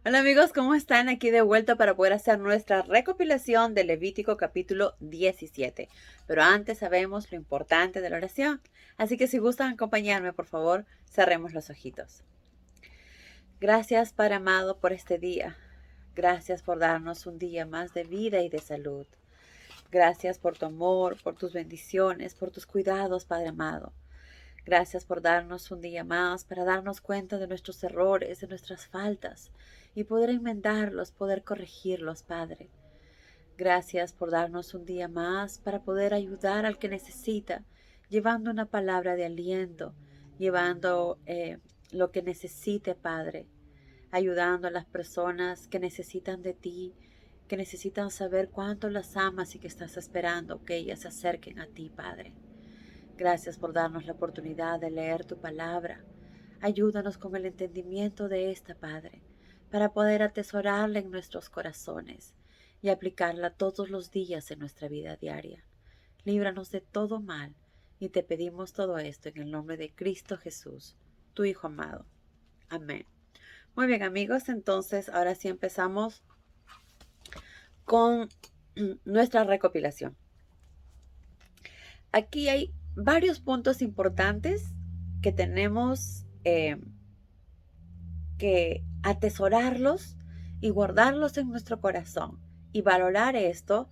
Hola amigos, ¿cómo están? Aquí de vuelta para poder hacer nuestra recopilación de Levítico capítulo 17. Pero antes sabemos lo importante de la oración. Así que si gustan acompañarme, por favor, cerremos los ojitos. Gracias, Padre amado, por este día. Gracias por darnos un día más de vida y de salud. Gracias por tu amor, por tus bendiciones, por tus cuidados, Padre amado. Gracias por darnos un día más para darnos cuenta de nuestros errores, de nuestras faltas y poder enmendarlos, poder corregirlos, Padre. Gracias por darnos un día más para poder ayudar al que necesita, llevando una palabra de aliento, llevando lo que necesite, Padre, ayudando a las personas que necesitan de ti, que necesitan saber cuánto las amas y que estás esperando que ellas se acerquen a ti, Padre. Gracias por darnos la oportunidad de leer tu palabra. Ayúdanos con el entendimiento de esta, Padre, para poder atesorarla en nuestros corazones y aplicarla todos los días en nuestra vida diaria. Líbranos de todo mal y te pedimos todo esto en el nombre de Cristo Jesús, tu Hijo amado. Amén. Muy bien, amigos, entonces ahora sí empezamos con nuestra recopilación. Aquí hay varios puntos importantes que tenemos que atesorarlos y guardarlos en nuestro corazón y valorar esto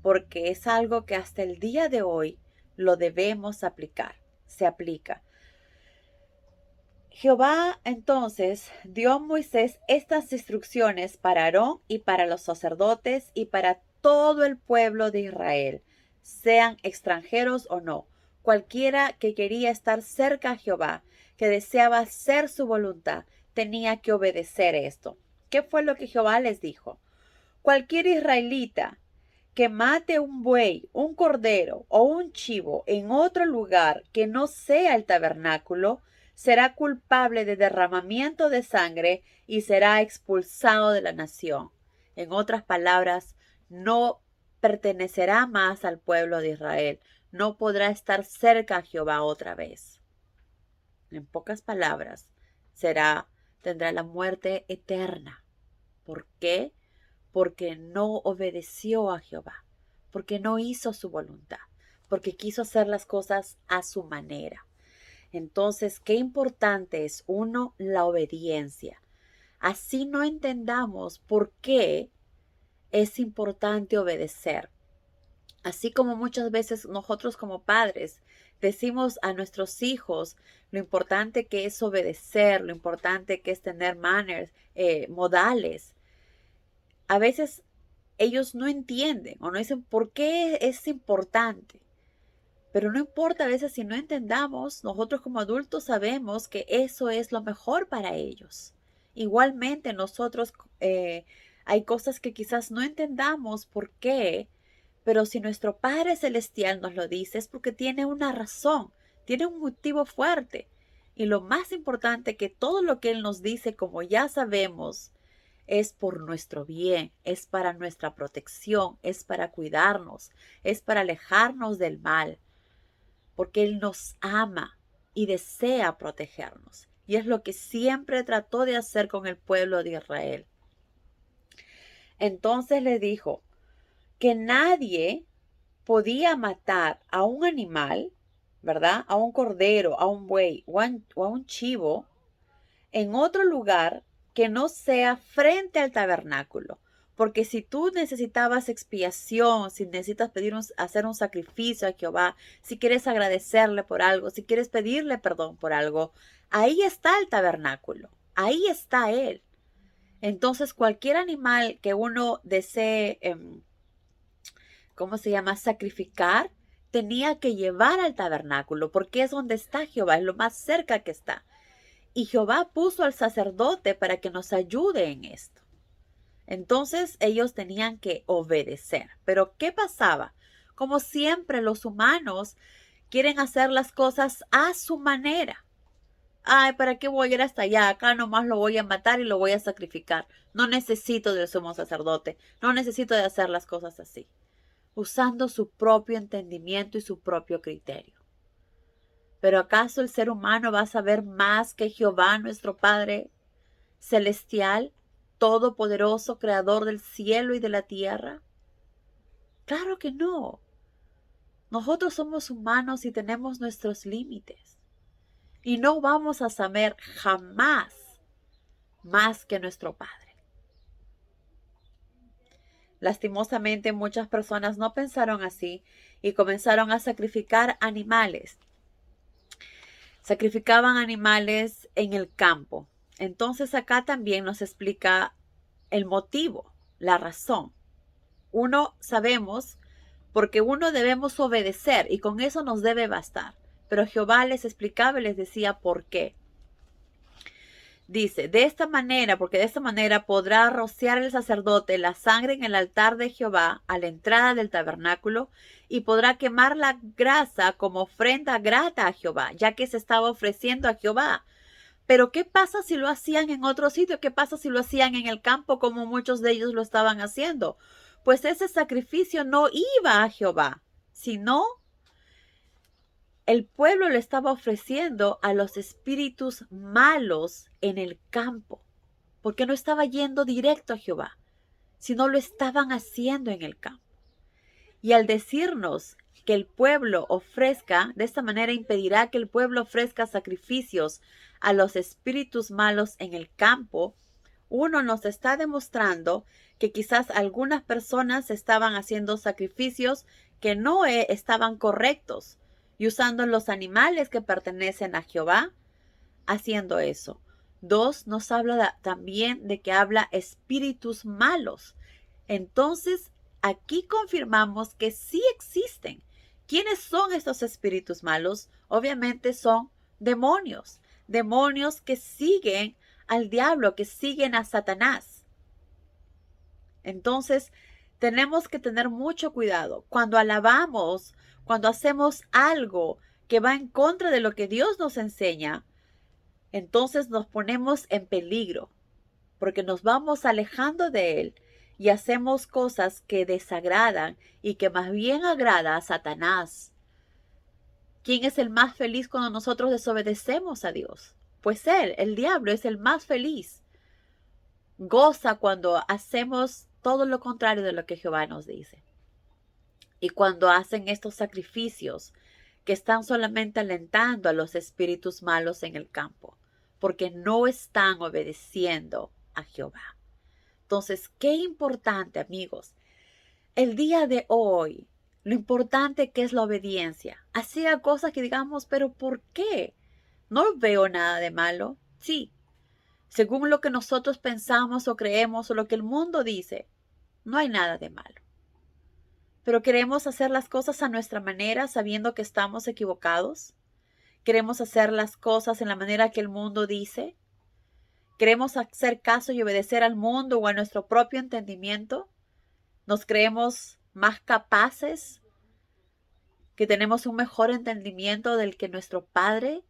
porque es algo que hasta el día de hoy lo debemos aplicar, se aplica. Jehová entonces dio a Moisés estas instrucciones para Aarón y para los sacerdotes y para todo el pueblo de Israel, sean extranjeros o no, cualquiera que quería estar cerca a Jehová, que deseaba hacer su voluntad, tenía que obedecer esto. ¿Qué fue lo que Jehová les dijo? Cualquier israelita que mate un buey, un cordero o un chivo en otro lugar que no sea el tabernáculo, será culpable de derramamiento de sangre y será expulsado de la nación. En otras palabras, no pertenecerá más al pueblo de Israel, no podrá estar cerca a Jehová otra vez. En pocas palabras, tendrá la muerte eterna. ¿Por qué? Porque no obedeció a Jehová, porque no hizo su voluntad, porque quiso hacer las cosas a su manera. Entonces, qué importante es, uno, la obediencia. Así no entendamos por qué es importante obedecer. Así como muchas veces nosotros como padres decimos a nuestros hijos lo importante que es obedecer, lo importante que es tener manners, modales. A veces ellos no entienden o no dicen por qué es importante. Pero no importa a veces si no entendamos, nosotros como adultos sabemos que eso es lo mejor para ellos. Igualmente nosotros hay cosas que quizás no entendamos por qué, pero si nuestro Padre Celestial nos lo dice es porque tiene una razón, tiene un motivo fuerte. Y lo más importante que todo lo que Él nos dice, como ya sabemos, es por nuestro bien, es para nuestra protección, es para cuidarnos, es para alejarnos del mal, porque Él nos ama y desea protegernos. Y es lo que siempre trató de hacer con el pueblo de Israel. Entonces le dijo que nadie podía matar a un animal, ¿verdad? A un cordero, a un buey o a un chivo en otro lugar que no sea frente al tabernáculo. Porque si tú necesitabas expiación, si necesitas hacer un sacrificio a Jehová, si quieres agradecerle por algo, si quieres pedirle perdón por algo, ahí está el tabernáculo, ahí está Él. Entonces cualquier animal que uno desee, ¿cómo se llama? Sacrificar, tenía que llevar al tabernáculo, porque es donde está Jehová, es lo más cerca que está. Y Jehová puso al sacerdote para que nos ayude en esto. Entonces ellos tenían que obedecer. Pero ¿qué pasaba? Como siempre los humanos quieren hacer las cosas a su manera. Ay, ¿para qué voy a ir hasta allá? Acá nomás lo voy a matar y lo voy a sacrificar. No necesito del sumo sacerdote. No necesito de hacer las cosas así. Usando su propio entendimiento y su propio criterio. ¿Pero acaso el ser humano va a saber más que Jehová, nuestro Padre celestial? todopoderoso, creador del cielo y de la tierra? Claro que no. Nosotros somos humanos y tenemos nuestros límites. Y no vamos a saber jamás más que nuestro Padre. Lastimosamente, muchas personas no pensaron así y comenzaron a sacrificar animales. Sacrificaban animales en el campo. Entonces acá también nos explica el motivo, la razón. Uno sabemos porque uno debemos obedecer y con eso nos debe bastar. Pero Jehová les explicaba y les decía por qué. Dice, de esta manera, porque de esta manera podrá rociar el sacerdote la sangre en el altar de Jehová a la entrada del tabernáculo y podrá quemar la grasa como ofrenda grata a Jehová, ya que se estaba ofreciendo a Jehová. Pero ¿qué pasa si lo hacían en otro sitio? ¿Qué pasa si lo hacían en el campo como muchos de ellos lo estaban haciendo? Pues ese sacrificio no iba a Jehová, sino el pueblo le estaba ofreciendo a los espíritus malos en el campo, porque no estaba yendo directo a Jehová, sino lo estaban haciendo en el campo. Y al decirnos que el pueblo ofrezca, de esta manera impedirá que el pueblo ofrezca sacrificios a los espíritus malos en el campo, uno nos está demostrando que quizás algunas personas estaban haciendo sacrificios que no estaban correctos y usando los animales que pertenecen a Jehová, haciendo eso. Dos, nos habla también de que habla espíritus malos. Entonces, aquí confirmamos que sí existen. ¿Quiénes son estos espíritus malos? Obviamente son demonios. Demonios que siguen al diablo, que siguen a Satanás. Entonces, tenemos que tener mucho cuidado. Cuando alabamos, cuando hacemos algo que va en contra de lo que Dios nos enseña, entonces nos ponemos en peligro, porque nos vamos alejando de Él y hacemos cosas que desagradan y que más bien agrada a Satanás. ¿Quién es el más feliz cuando nosotros desobedecemos a Dios? Pues Él, el diablo, es el más feliz. Goza cuando hacemos todo lo contrario de lo que Jehová nos dice. Y cuando hacen estos sacrificios que están solamente alentando a los espíritus malos en el campo, porque no están obedeciendo a Jehová. Entonces, qué importante, amigos, el día de hoy, lo importante que es la obediencia. Hacía cosas que digamos, pero ¿por qué? No veo nada de malo. Sí, según lo que nosotros pensamos o creemos o lo que el mundo dice, no hay nada de malo. Pero queremos hacer las cosas a nuestra manera sabiendo que estamos equivocados. Queremos hacer las cosas en la manera que el mundo dice. Queremos hacer caso y obedecer al mundo o a nuestro propio entendimiento. Nos creemos más capaces, que tenemos un mejor entendimiento del que nuestro Padre,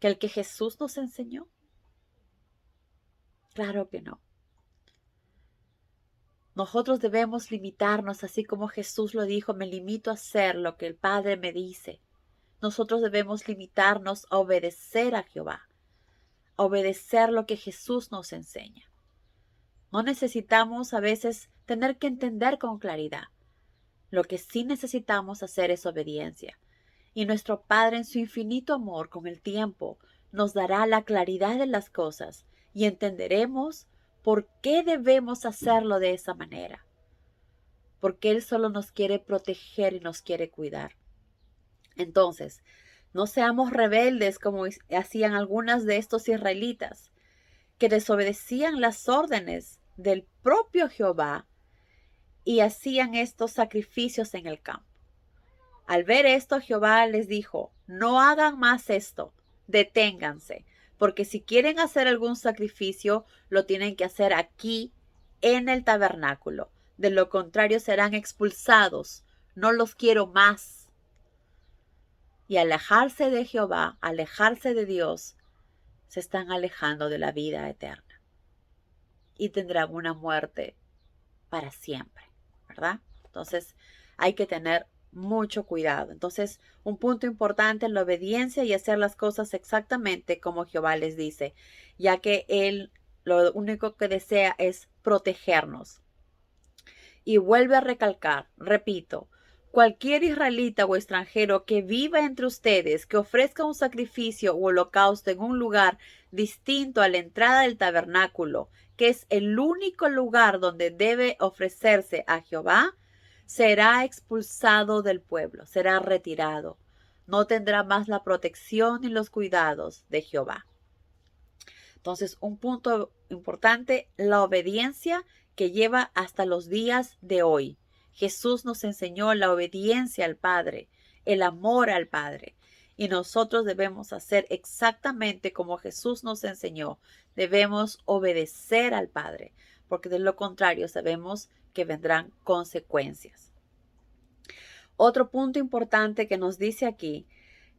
que el que Jesús nos enseñó. Claro que no. Nosotros debemos limitarnos, así como Jesús lo dijo, me limito a hacer lo que el Padre me dice. Nosotros debemos limitarnos a obedecer a Jehová, a obedecer lo que Jesús nos enseña. No necesitamos a veces tener que entender con claridad. Lo que sí necesitamos hacer es obediencia. Y nuestro Padre en su infinito amor con el tiempo nos dará la claridad de las cosas y entenderemos por qué debemos hacerlo de esa manera. Porque Él solo nos quiere proteger y nos quiere cuidar. Entonces, no seamos rebeldes como hacían algunas de estos israelitas, que desobedecían las órdenes del propio Jehová y hacían estos sacrificios en el campo. Al ver esto, Jehová les dijo, no hagan más esto, deténganse, porque si quieren hacer algún sacrificio, lo tienen que hacer aquí en el tabernáculo. De lo contrario serán expulsados, no los quiero más. Y alejarse de Jehová, alejarse de Dios, se están alejando de la vida eterna. Y tendrán una muerte para siempre, ¿verdad? Entonces hay que tener mucho cuidado. Entonces, un punto importante en la obediencia y hacer las cosas exactamente como Jehová les dice, ya que Él lo único que desea es protegernos. Y vuelve a recalcar, repito, cualquier israelita o extranjero que viva entre ustedes, que ofrezca un sacrificio o holocausto en un lugar distinto a la entrada del tabernáculo, que es el único lugar donde debe ofrecerse a Jehová, será expulsado del pueblo, será retirado. No tendrá más la protección ni los cuidados de Jehová. Entonces, un punto importante, la obediencia que lleva hasta los días de hoy. Jesús nos enseñó la obediencia al Padre, el amor al Padre. Y nosotros debemos hacer exactamente como Jesús nos enseñó. Debemos obedecer al Padre, porque de lo contrario sabemos que vendrán consecuencias. Otro punto importante que nos dice aquí,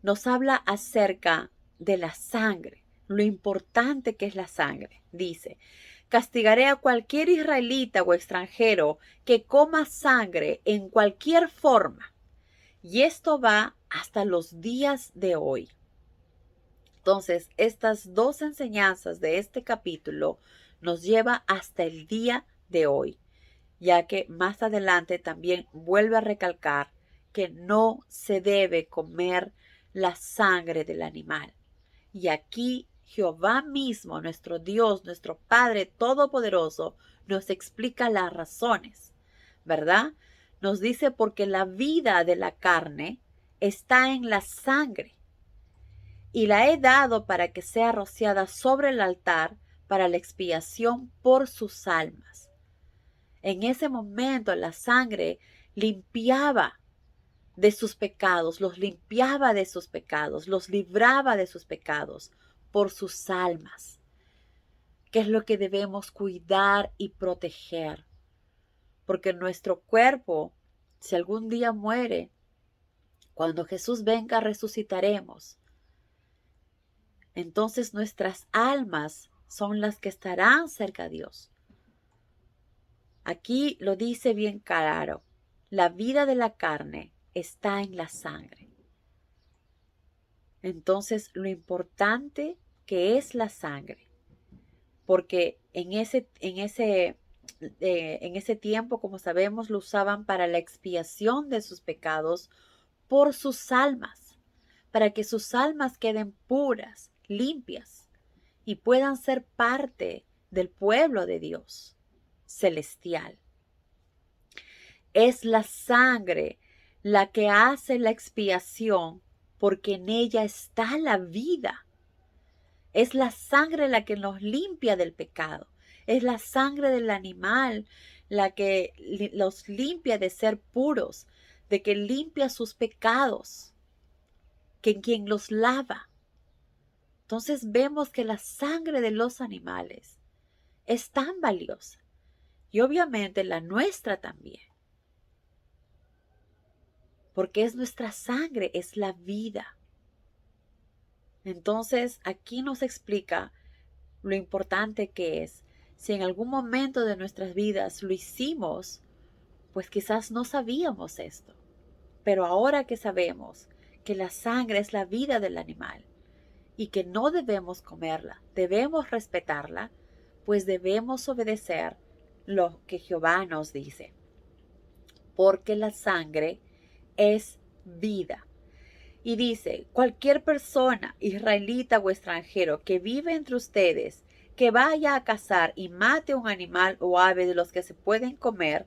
nos habla acerca de la sangre, lo importante que es la sangre. Dice, castigaré a cualquier israelita o extranjero que coma sangre en cualquier forma. Y esto va hasta los días de hoy. Entonces, estas dos enseñanzas de este capítulo nos lleva hasta el día de hoy, ya que más adelante también vuelve a recalcar que no se debe comer la sangre del animal. Y aquí Jehová mismo, nuestro Dios, nuestro Padre Todopoderoso, nos explica las razones, ¿verdad? Nos dice porque la vida de la carne está en la sangre y la he dado para que sea rociada sobre el altar para la expiación por sus almas. En ese momento la sangre limpiaba de sus pecados, los limpiaba de sus pecados, los libraba de sus pecados por sus almas, que es lo que debemos cuidar y proteger, porque nuestro cuerpo, si algún día muere, cuando Jesús venga resucitaremos. Entonces nuestras almas son las que estarán cerca de Dios. Aquí lo dice bien claro, la vida de la carne está en la sangre. Entonces, lo importante que es la sangre, porque en ese tiempo, como sabemos, lo usaban para la expiación de sus pecados por sus almas, para que sus almas queden puras, limpias y puedan ser parte del pueblo de Dios celestial. Es la sangre la que hace la expiación porque en ella está la vida. Es la sangre la que nos limpia del pecado. Es la sangre del animal la que los limpia de ser puros, de que limpia sus pecados, que quien los lava. Entonces vemos que la sangre de los animales es tan valiosa y obviamente la nuestra también. Porque es nuestra sangre, es la vida. Entonces, aquí nos explica lo importante que es. Si en algún momento de nuestras vidas lo hicimos, pues quizás no sabíamos esto. Pero ahora que sabemos que la sangre es la vida del animal y que no debemos comerla, debemos respetarla, pues debemos obedecer lo que Jehová nos dice. Porque la sangre es vida. Y dice, cualquier persona, israelita o extranjero, que vive entre ustedes, que vaya a cazar y mate un animal o ave de los que se pueden comer,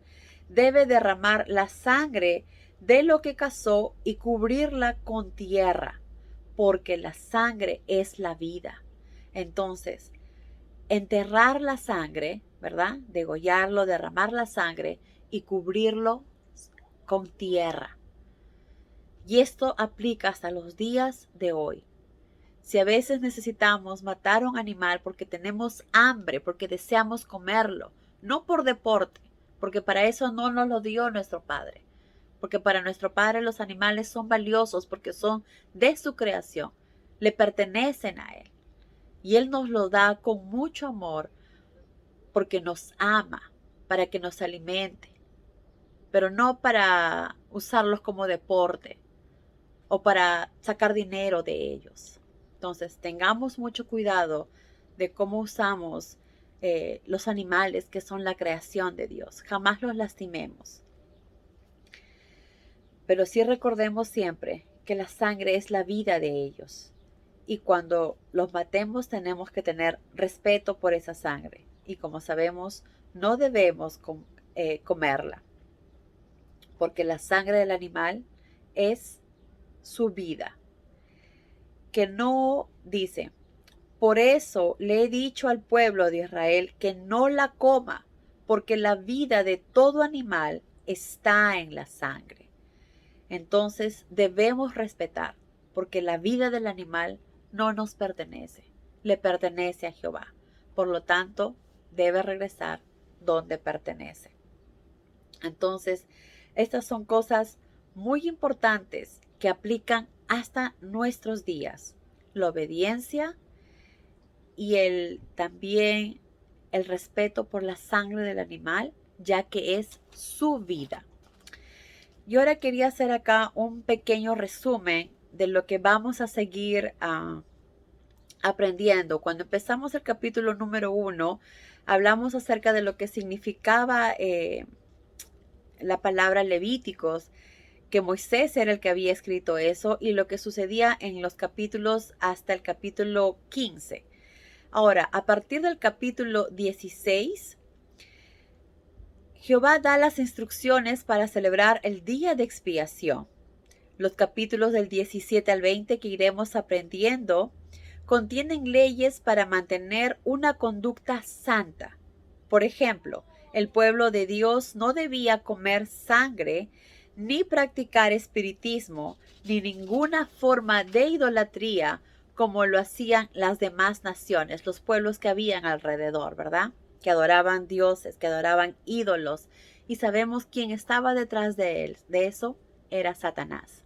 debe derramar la sangre de lo que cazó y cubrirla con tierra, porque la sangre es la vida. Entonces, enterrar la sangre, ¿verdad? Degollarlo, derramar la sangre y cubrirlo con tierra. Y esto aplica hasta los días de hoy. Si a veces necesitamos matar a un animal porque tenemos hambre, porque deseamos comerlo, no por deporte, porque para eso no nos lo dio nuestro Padre, porque para nuestro Padre los animales son valiosos porque son de su creación, le pertenecen a Él. Y Él nos lo da con mucho amor porque nos ama, para que nos alimente, pero no para usarlos como deporte o para sacar dinero de ellos. Entonces, tengamos mucho cuidado de cómo usamos los animales que son la creación de Dios. Jamás los lastimemos. Pero sí recordemos siempre que la sangre es la vida de ellos. Y cuando los matemos tenemos que tener respeto por esa sangre. Y como sabemos, no debemos comerla. Porque la sangre del animal es su vida. Que no dice, por eso le he dicho al pueblo de Israel que no la coma, porque la vida de todo animal está en la sangre. Entonces debemos respetar, porque la vida del animal no nos pertenece, le pertenece a Jehová. Por lo tanto, debe regresar donde pertenece. Entonces, estas son cosas muy importantes que aplican hasta nuestros días. La obediencia y también el respeto por la sangre del animal, ya que es su vida. Y ahora quería hacer acá un pequeño resumen de lo que vamos a seguir aprendiendo. Cuando empezamos el capítulo número 1, hablamos acerca de lo que significaba la palabra Levíticos, que Moisés era el que había escrito eso y lo que sucedía en los capítulos hasta el capítulo 15. Ahora, a partir del capítulo 16, Jehová da las instrucciones para celebrar el día de expiación. Los capítulos del 17 al 20 que iremos aprendiendo contienen leyes para mantener una conducta santa. Por ejemplo, el pueblo de Dios no debía comer sangre, ni practicar espiritismo, ni ninguna forma de idolatría como lo hacían las demás naciones, los pueblos que habían alrededor, ¿verdad? Que adoraban dioses, que adoraban ídolos. Y sabemos quién estaba detrás de eso era Satanás.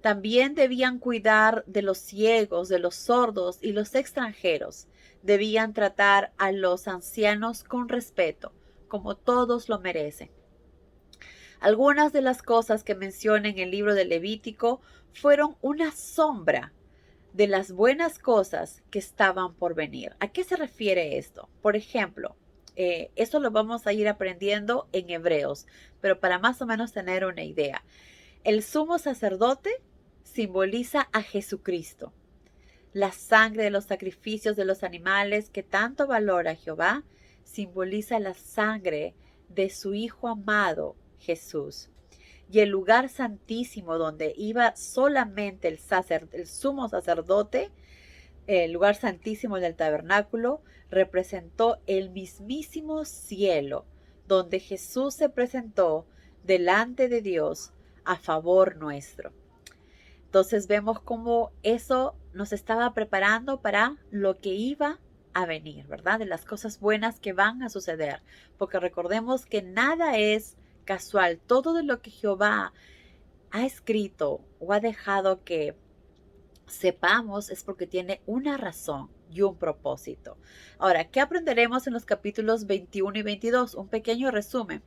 También debían cuidar de los ciegos, de los sordos y los extranjeros. Debían tratar a los ancianos con respeto, como todos lo merecen. Algunas de las cosas que menciona en el libro de Levítico fueron una sombra de las buenas cosas que estaban por venir. ¿A qué se refiere esto? Por ejemplo, esto lo vamos a ir aprendiendo en Hebreos, pero para más o menos tener una idea. El sumo sacerdote simboliza a Jesucristo. La sangre de los sacrificios de los animales que tanto valora Jehová simboliza la sangre de su Hijo amado Jesús. Y el lugar santísimo donde iba solamente el sumo sacerdote, el lugar santísimo del tabernáculo, representó el mismísimo cielo, donde Jesús se presentó delante de Dios a favor nuestro. Entonces vemos cómo eso nos estaba preparando para lo que iba a venir, ¿verdad? De las cosas buenas que van a suceder. Porque recordemos que nada es casual. Todo de lo que Jehová ha escrito o ha dejado que sepamos es porque tiene una razón y un propósito. Ahora, ¿qué aprenderemos en los capítulos 21 y 22? Un pequeño resumen.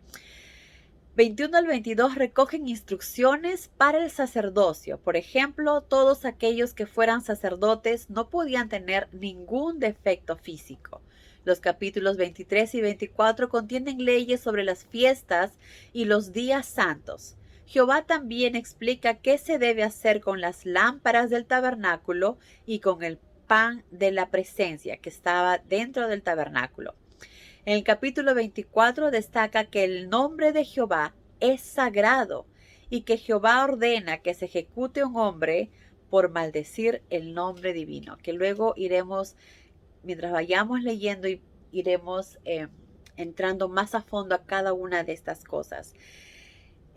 21 al 22 recogen instrucciones para el sacerdocio. Por ejemplo, todos aquellos que fueran sacerdotes no podían tener ningún defecto físico. Los capítulos 23 y 24 contienen leyes sobre las fiestas y los días santos. Jehová también explica qué se debe hacer con las lámparas del tabernáculo y con el pan de la presencia que estaba dentro del tabernáculo. En el capítulo 24 destaca que el nombre de Jehová es sagrado y que Jehová ordena que se ejecute un hombre por maldecir el nombre divino, que luego iremos, mientras vayamos leyendo, iremos entrando más a fondo a cada una de estas cosas.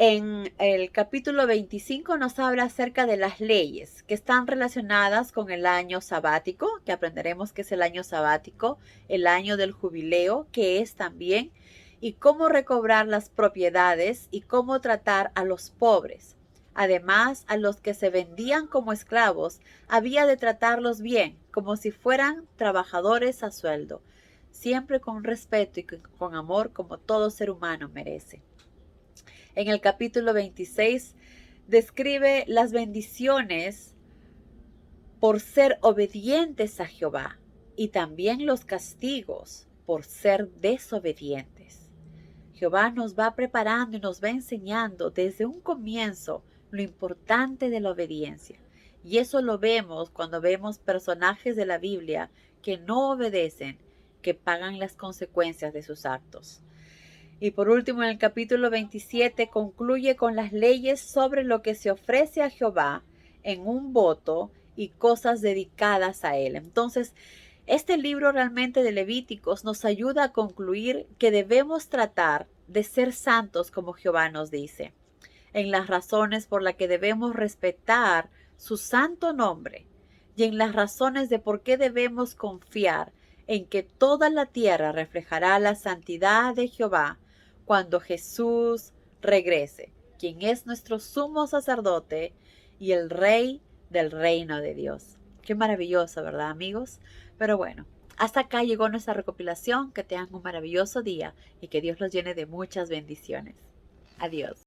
En el capítulo 25 nos habla acerca de las leyes que están relacionadas con el año sabático, que aprenderemos que es el año sabático, el año del jubileo, que es también, y cómo recobrar las propiedades y cómo tratar a los pobres. Además, a los que se vendían como esclavos, había de tratarlos bien, como si fueran trabajadores a sueldo, siempre con respeto y con amor como todo ser humano merece. En el capítulo 26 describe las bendiciones por ser obedientes a Jehová y también los castigos por ser desobedientes. Jehová nos va preparando y nos va enseñando desde un comienzo lo importante de la obediencia. Y eso lo vemos cuando vemos personajes de la Biblia que no obedecen, que pagan las consecuencias de sus actos. Y por último, en el capítulo 27 concluye con las leyes sobre lo que se ofrece a Jehová en un voto y cosas dedicadas a él. Entonces, este libro realmente de Levíticos nos ayuda a concluir que debemos tratar de ser santos como Jehová nos dice, en las razones por las que debemos respetar su santo nombre y en las razones de por qué debemos confiar en que toda la tierra reflejará la santidad de Jehová cuando Jesús regrese, quien es nuestro sumo sacerdote y el rey del reino de Dios. Qué maravilloso, ¿verdad, amigos? Pero bueno, hasta acá llegó nuestra recopilación. Que tengan un maravilloso día y que Dios los llene de muchas bendiciones. Adiós.